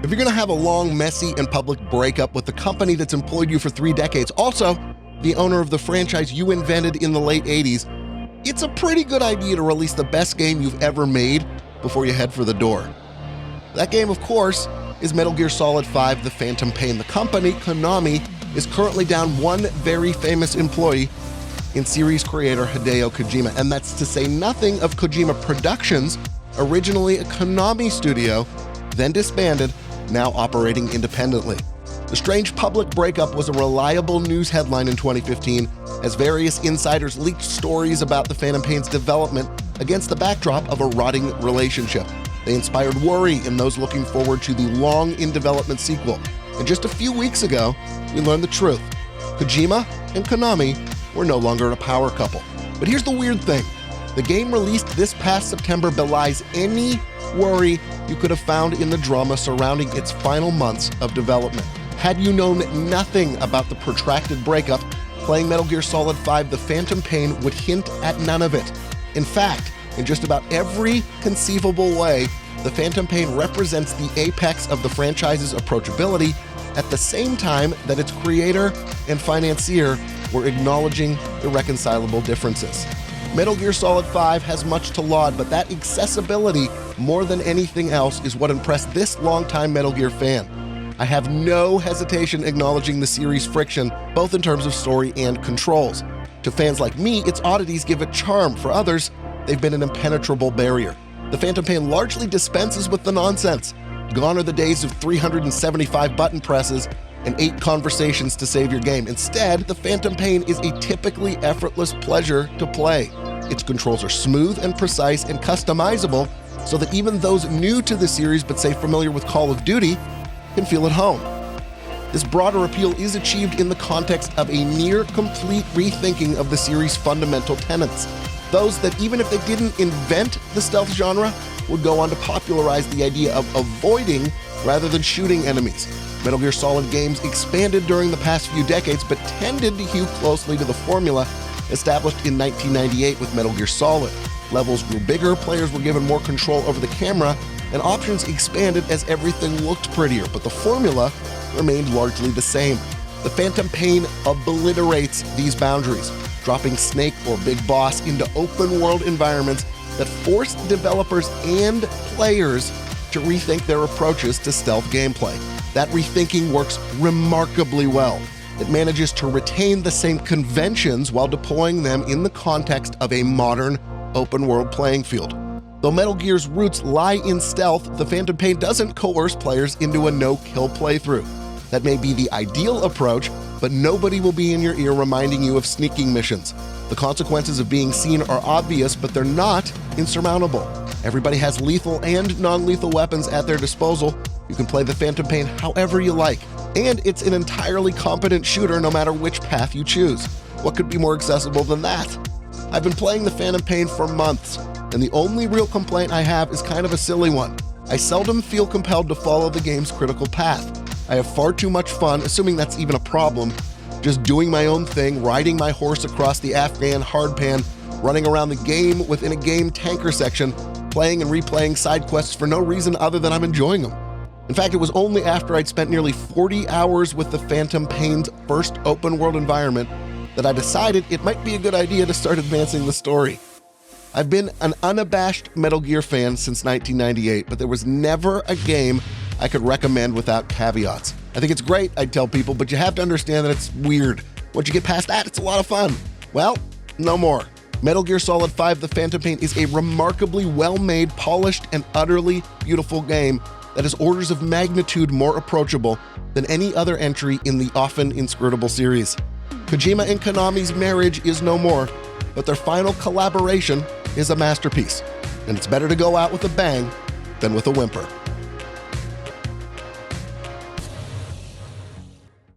if you're going to have a long, messy, and public breakup with the company that's employed you for 3 decades, also the owner of the franchise you invented in the late 80s, it's a pretty good idea to release the best game you've ever made before you head for the door. That game, of course, is Metal Gear Solid 5: The Phantom Pain. The company, Konami, is currently down one very famous employee in series creator Hideo Kojima, and that's to say nothing of Kojima Productions, originally a Konami studio, then disbanded, now operating independently. The strange public breakup was a reliable news headline in 2015 as various insiders leaked stories about the Phantom Pain's development against the backdrop of a rotting relationship. They inspired worry in those looking forward to the long-in-development sequel. And just a few weeks ago, we learned the truth. Kojima and Konami were no longer a power couple. But here's the weird thing. The game released this past September belies any worry you could have found in the drama surrounding its final months of development. Had you known nothing about the protracted breakup, playing Metal Gear Solid 5: The Phantom Pain would hint at none of it. In fact, in just about every conceivable way, The Phantom Pain represents the apex of the franchise's approachability at the same time that its creator and financier were acknowledging irreconcilable differences. Metal Gear Solid 5 has much to laud, but that accessibility, more than anything else, is what impressed this longtime Metal Gear fan. I have no hesitation acknowledging the series' friction, both in terms of story and controls. To fans like me, its oddities give it charm. For others, they've been an impenetrable barrier. The Phantom Pain largely dispenses with the nonsense. Gone are the days of 375 button presses and 8 conversations to save your game. Instead, the Phantom Pain is a typically effortless pleasure to play. Its controls are smooth and precise and customizable so that even those new to the series but say familiar with Call of Duty can feel at home. This broader appeal is achieved in the context of a near-complete rethinking of the series' fundamental tenets. Those that, even if they didn't invent the stealth genre, would go on to popularize the idea of avoiding rather than shooting enemies. Metal Gear Solid games expanded during the past few decades, but tended to hew closely to the formula established in 1998 with Metal Gear Solid. Levels grew bigger, players were given more control over the camera, and options expanded as everything looked prettier, but the formula remained largely the same. The Phantom Pain obliterates these boundaries, dropping Snake or Big Boss into open-world environments that force developers and players to rethink their approaches to stealth gameplay. That rethinking works remarkably well. It manages to retain the same conventions while deploying them in the context of a modern, open-world playing field. Though Metal Gear's roots lie in stealth, the Phantom Pain doesn't coerce players into a no-kill playthrough. That may be the ideal approach, but nobody will be in your ear reminding you of sneaking missions. The consequences of being seen are obvious, but they're not insurmountable. Everybody has lethal and non-lethal weapons at their disposal. You can play the Phantom Pain however you like, and it's an entirely competent shooter no matter which path you choose. What could be more accessible than that? I've been playing the Phantom Pain for months, and the only real complaint I have is kind of a silly one. I seldom feel compelled to follow the game's critical path. I have far too much fun, assuming that's even a problem, just doing my own thing, riding my horse across the Afghan hardpan, running around the game within a game tanker section, playing and replaying side quests for no reason other than I'm enjoying them. In fact, it was only after I'd spent nearly 40 hours with the Phantom Pain's first open-world environment that I decided it might be a good idea to start advancing the story. I've been an unabashed Metal Gear fan since 1998, but there was never a game I could recommend without caveats. I think it's great, I'd tell people, but you have to understand that it's weird. Once you get past that, it's a lot of fun. Well, no more. Metal Gear Solid 5: The Phantom Pain is a remarkably well-made, polished, and utterly beautiful game that is orders of magnitude more approachable than any other entry in the often inscrutable series. Kojima and Konami's marriage is no more, but their final collaboration is a masterpiece, and it's better to go out with a bang than with a whimper.